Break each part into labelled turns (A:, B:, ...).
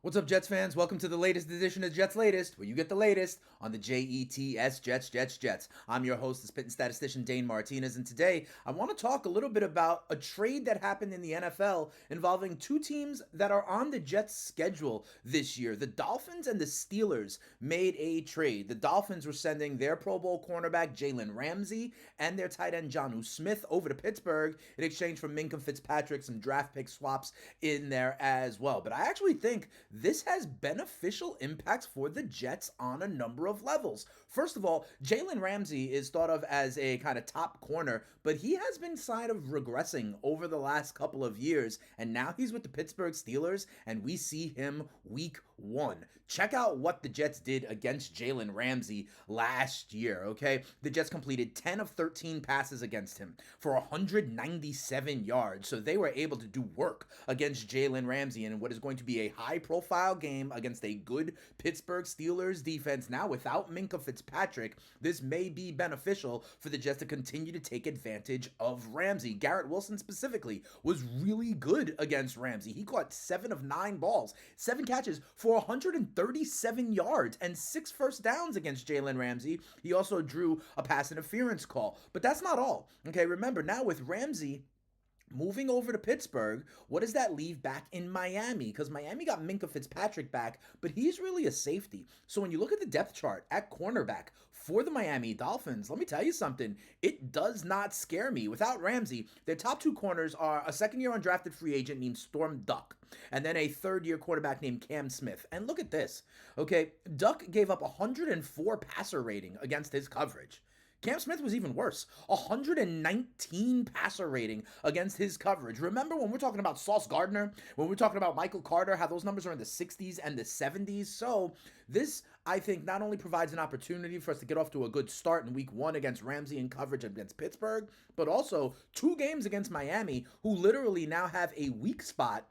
A: What's up, Jets fans? Welcome to the latest edition of Jets Latest, where you get the latest on the Jets, Jets. I'm your host, the spitting statistician Dane Martinez, and today I want to talk a little bit about a trade that happened in the NFL involving two teams that are on the Jets' schedule this year. The Dolphins and the Steelers made a trade. The Dolphins were sending their Pro Bowl cornerback Jaylen Ramsay and their tight end Jonnu Smith over to Pittsburgh in exchange for Minkah Fitzpatrick, some draft pick swaps in there as well. But I actually think this has beneficial impacts for the Jets on a number of levels. First of all, Jaylen Ramsay is thought of as a kind of top corner, but he has been side of regressing over the last couple of years, and now he's with the Pittsburgh Steelers, and we see him week one. Check out what the Jets did against Jaylen Ramsay last year, okay? The Jets completed 10 of 13 passes against him for 197 yards, so they were able to do work against Jaylen Ramsay in what is going to be a high-profile game against a good Pittsburgh Steelers defense. Now, without Minkah Fitzpatrick, this may be beneficial for the Jets to continue to take advantage of Ramsay. Garrett Wilson specifically was really good against Ramsay. He caught 7 of 9 balls, 7 catches for 137 yards and 6 first downs against Jaylen Ramsay. He also drew a pass interference call. But that's not all. Okay, remember, now with Ramsay moving over to Pittsburgh, what does that leave back in Miami? Because Miami got Minkah Fitzpatrick back, but he's really a safety. So when you look at the depth chart at cornerback for the Miami Dolphins, let me tell you something. It does not scare me. Without Ramsay, their top 2 corners are a second-year undrafted free agent named Storm Duck, and then a third-year quarterback named Cam Smith. And look at this. Okay, Duck gave up 104 passer rating against his coverage. Cam Smith was even worse. 119 passer rating against his coverage. Remember when we're talking about Sauce Gardner, when we're talking about Michael Carter, how those numbers are in the 60s and the 70s? So this, I think, not only provides an opportunity for us to get off to a good start in week 1 against Ramsay in coverage against Pittsburgh, but also 2 games against Miami, who literally now have a weak spot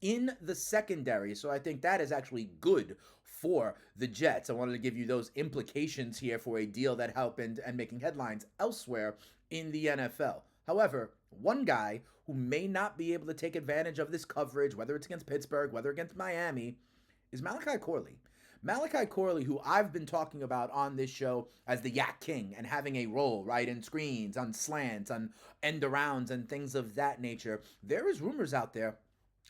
A: in the secondary. So I think that is actually good for the Jets. I wanted to give you those implications here for a deal that happened and making headlines elsewhere in the NFL. However, one guy who may not be able to take advantage of this coverage, whether it's against Pittsburgh, whether against Miami, is Malachi Corley. Malachi Corley, who I've been talking about on this show as the Yak King and having a role, right, in screens, on slants, on end arounds, and things of that nature. There is rumors out there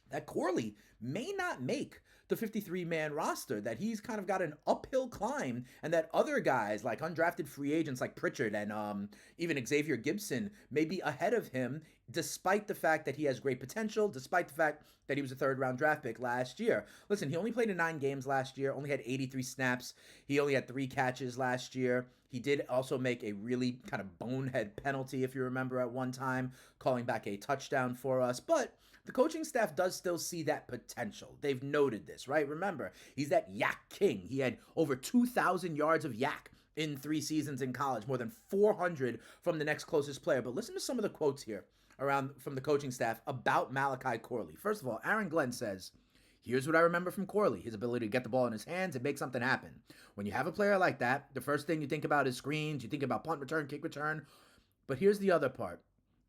A: that Corley may not make the 53-man roster, that he's kind of got an uphill climb, and that other guys like undrafted free agents like Pritchard and even Xavier Gibson may be ahead of him, despite the fact that he has great potential, despite the fact that he was a third-round draft pick last year. Listen, he only played in 9 games last year, only had 83 snaps. He only had 3 catches last year. He did also make a really kind of bonehead penalty, if you remember, at one time, calling back a touchdown for us. But the coaching staff does still see that potential. They've noted this, right? Remember, he's that Yak King. He had over 2,000 yards of yak in 3 seasons in college, more than 400 from the next closest player. But listen to some of the quotes here around from the coaching staff about Malachi Corley. First of all, Aaron Glenn says, "Here's what I remember from Corley, his ability to get the ball in his hands and make something happen. When you have a player like that, the first thing you think about is screens, you think about punt return, kick return. But here's the other part.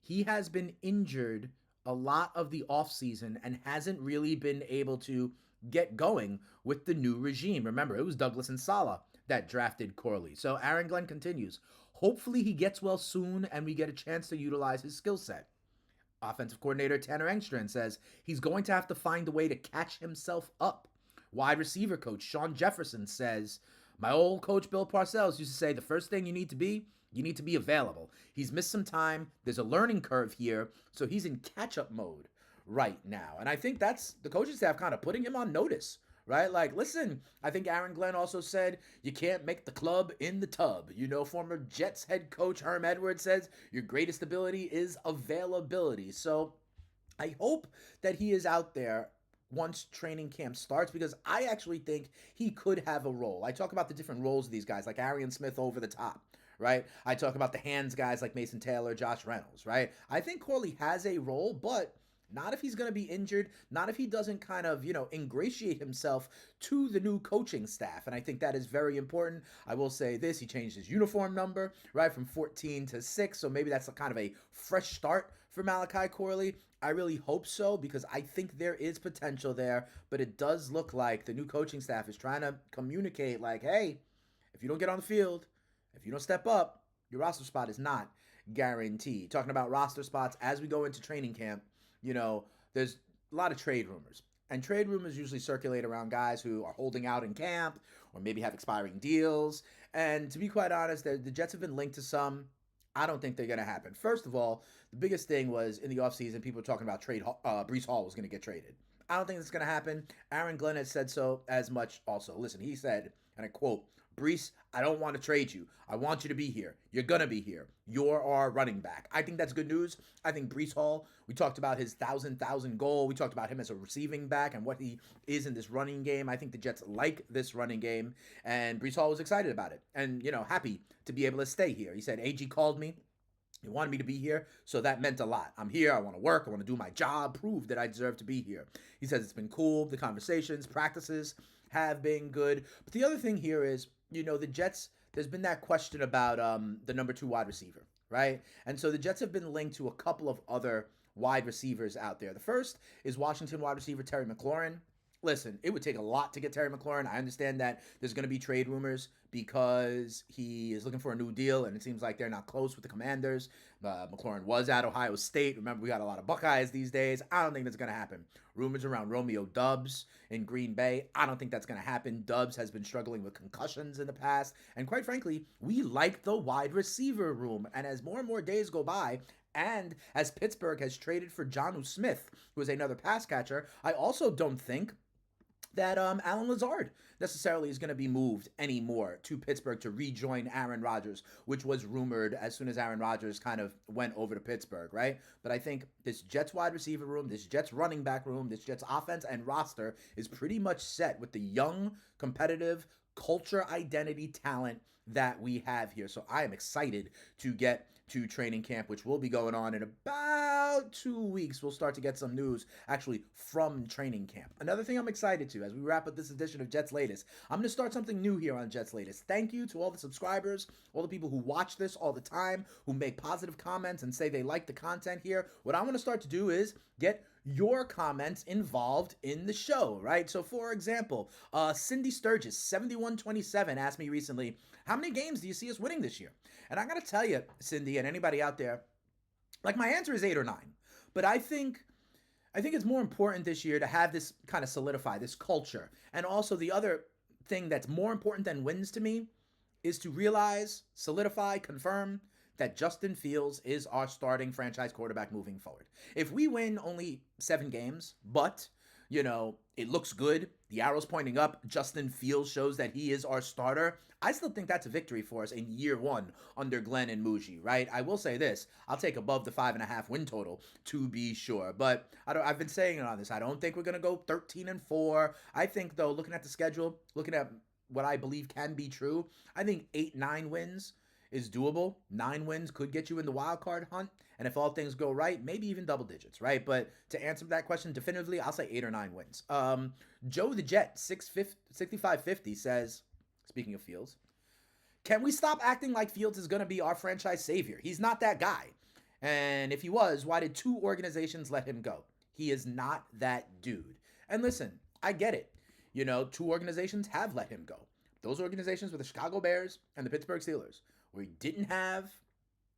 A: He has been injured a lot of the offseason and hasn't really been able to get going with the new regime." Remember, it was Douglas and Saleh that drafted Corley. So Aaron Glenn continues, "Hopefully he gets well soon and we get a chance to utilize his skill set." Offensive coordinator Tanner Engstrand says he's going to have to find a way to catch himself up. Wide receiver coach Sean Jefferson says, "My old coach Bill Parcells used to say the first thing you need to be available. He's missed some time. There's a learning curve here, so he's in catch-up mode right now." And I think that's the coaching staff kind of putting him on notice, right? Like, listen, I think Aaron Glenn also said, you can't make the club in the tub. You know, former Jets head coach Herm Edwards says your greatest ability is availability. So I hope that he is out there once training camp starts, because I actually think he could have a role. I talk about the different roles of these guys, like Arian Smith over the top, right? I talk about the hands guys like Mason Taylor, Josh Reynolds, right? I think Corley has a role, but not if he's going to be injured, not if he doesn't kind of, ingratiate himself to the new coaching staff. And I think that is very important. I will say this, he changed his uniform number, right, from 14 to 6. So maybe that's a kind of a fresh start for Malachi Corley? I really hope so because I think there is potential there, but it does look like the new coaching staff is trying to communicate like, hey, if you don't get on the field, if you don't step up, your roster spot is not guaranteed. Talking about roster spots as we go into training camp, there's a lot of trade rumors. And trade rumors usually circulate around guys who are holding out in camp or maybe have expiring deals. And to be quite honest, the Jets have been linked to some. I don't think they're going to happen. First of all, the biggest thing was in the offseason, people were talking about Breece Hall was going to get traded. I don't think that's going to happen. Aaron Glenn has said so as much also. Listen, he said, and I quote, Breece, I don't want to trade you. I want you to be here. You're going to be here. You're our running back. I think that's good news. I think Breece Hall, we talked about his 1,000 goal. We talked about him as a receiving back and what he is in this running game. I think the Jets like this running game, and Breece Hall was excited about it and, happy to be able to stay here. He said, AG called me. He wanted me to be here, so that meant a lot. I'm here. I want to work. I want to do my job, prove that I deserve to be here. He says it's been cool. The conversations, practices have been good. But the other thing here is, the Jets, there's been that question about the number 2 wide receiver, right? And so the Jets have been linked to a couple of other wide receivers out there. The first is Washington wide receiver Terry McLaurin. Listen, it would take a lot to get Terry McLaurin. I understand that there's going to be trade rumors because he is looking for a new deal, and it seems like they're not close with the Commanders. McLaurin was at Ohio State. Remember, we got a lot of Buckeyes these days. I don't think that's going to happen. Rumors around Romeo Doubs in Green Bay. I don't think that's going to happen. Doubs has been struggling with concussions in the past, and quite frankly, we like the wide receiver room. And as more and more days go by, and as Pittsburgh has traded for Jonnu Smith, who is another pass catcher, I also don't think that Alan Lazard necessarily is going to be moved anymore to Pittsburgh to rejoin Aaron Rodgers, which was rumored as soon as Aaron Rodgers kind of went over to Pittsburgh, right? But I think this Jets wide receiver room, this Jets running back room, this Jets offense and roster is pretty much set with the young, competitive, culture identity talent that we have here. So I am excited to get to training camp, which will be going on in about 2 weeks. We'll start to get some news actually from training camp. Another thing I'm excited to, as we wrap up this edition of Jets Latest, I'm going to start something new here on Jets Latest. Thank you to all the subscribers, all the people who watch this all the time, who make positive comments and say they like the content here. What I'm going to start to do is get your comments involved in the show, right? So for example, Cindy Sturgis, 7127, asked me recently, how many games do you see us winning this year? And I got to tell you, Cindy, and anybody out there, like my answer is 8 or 9. But I think it's more important this year to have this kind of solidify, this culture. And also the other thing that's more important than wins to me is to realize, solidify, confirm that Justin Fields is our starting franchise quarterback moving forward. If we win only 7 games, but, it looks good, the arrow's pointing up, Justin Fields shows that he is our starter, I still think that's a victory for us in year 1 under Glenn and Muji, right? I will say this, I'll take above the 5.5 win total to be sure, but I've been saying it on this, I don't think we're going to go 13-4. I think, though, looking at the schedule, looking at what I believe can be true, I think 8-9 wins is doable. 9 wins could get you in the wild card hunt. And if all things go right, maybe even double digits, right? But to answer that question definitively, I'll say 8 or 9 wins. Joe the Jet, 6550 says, speaking of Fields, can we stop acting like Fields is going to be our franchise savior? He's not that guy. And if he was, why did 2 organizations let him go? He is not that dude. And listen, I get it. 2 organizations have let him go. Those organizations were the Chicago Bears and the Pittsburgh Steelers, where he didn't have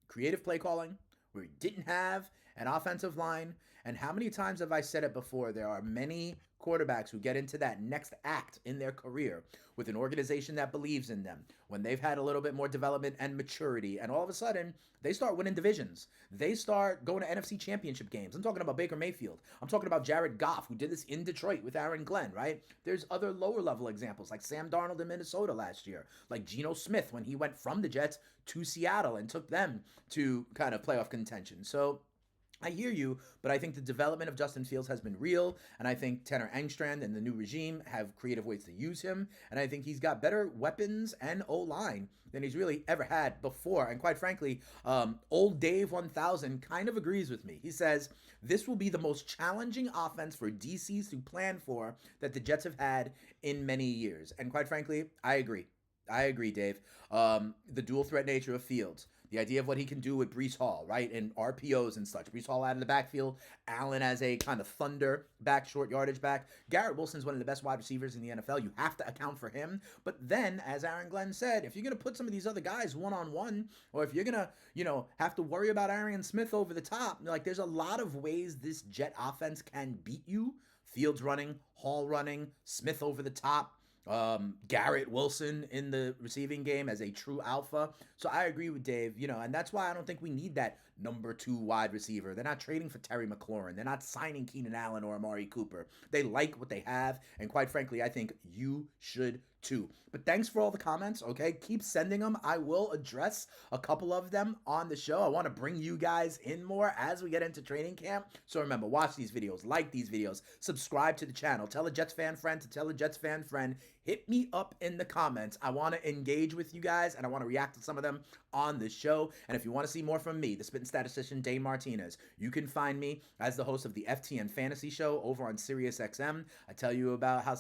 A: creative play calling, where he didn't have an offensive line. And how many times have I said it before? There are many quarterbacks who get into that next act in their career with an organization that believes in them, when they've had a little bit more development and maturity, and all of a sudden, they start winning divisions. They start going to NFC championship games. I'm talking about Baker Mayfield. I'm talking about Jared Goff, who did this in Detroit with Aaron Glenn, right? There's other lower level examples, like Sam Darnold in Minnesota last year, like Geno Smith when he went from the Jets to Seattle and took them to kind of playoff contention. So I hear you, but I think the development of Justin Fields has been real, and I think Tanner Engstrand and the new regime have creative ways to use him, and I think he's got better weapons and O-line than he's really ever had before. And quite frankly, old Dave 1000 kind of agrees with me. He says, this will be the most challenging offense for DCs to plan for that the Jets have had in many years. And quite frankly, I agree. I agree, Dave. The dual threat nature of Fields, the The idea of what he can do with Breece Hall, right? And RPOs and such. Breece Hall out in the backfield. Allen as a kind of thunder back, short yardage back. Garrett Wilson's one of the best wide receivers in the NFL. You have to account for him. But then, as Aaron Glenn said, if you're going to put some of these other guys one-on-one, or if you're going to, have to worry about Arian Smith over the top, like there's a lot of ways this Jet offense can beat you. Fields running, Hall running, Smith over the top, Garrett Wilson in the receiving game as a true alpha. So I agree with Dave, and that's why I don't think we need that number 2 wide receiver. They're not trading for Terry McLaurin. They're not signing Keenan Allen or Amari Cooper. They like what they have, and quite frankly, I think you should too. But thanks for all the comments, okay? Keep sending them. I will address a couple of them on the show. I want to bring you guys in more as we get into training camp. So remember, watch these videos, like these videos, subscribe to the channel, tell a Jets fan friend to tell a Jets fan friend. Hit me up in the comments. I want to engage with you guys, and I want to react to some of them on the show. And if you want to see more from me, the spitting statistician Dane Martinez, you can find me as the host of the FTN Fantasy Show over on SiriusXM. I tell you about how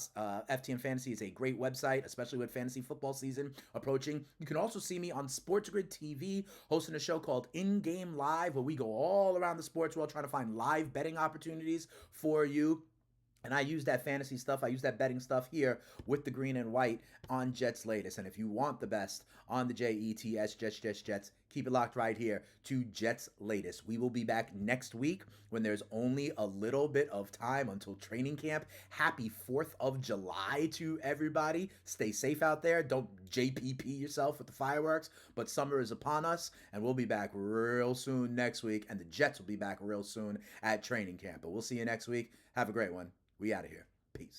A: FTN Fantasy is a great website, especially with fantasy football season approaching. You can also see me on Sports Grid TV hosting a show called In Game Live, where we go all around the sports world trying to find live betting opportunities for you. And I use that fantasy stuff, I use that betting stuff here with the green and white on Jets Latest. And if you want the best on the JETS, Jets, keep it locked right here to Jets Latest. We will be back next week when there's only a little bit of time until training camp. Happy 4th of July to everybody. Stay safe out there. Don't JPP yourself with the fireworks. But summer is upon us, and we'll be back real soon next week. And the Jets will be back real soon at training camp. But we'll see you next week. Have a great one. We out of here. Peace.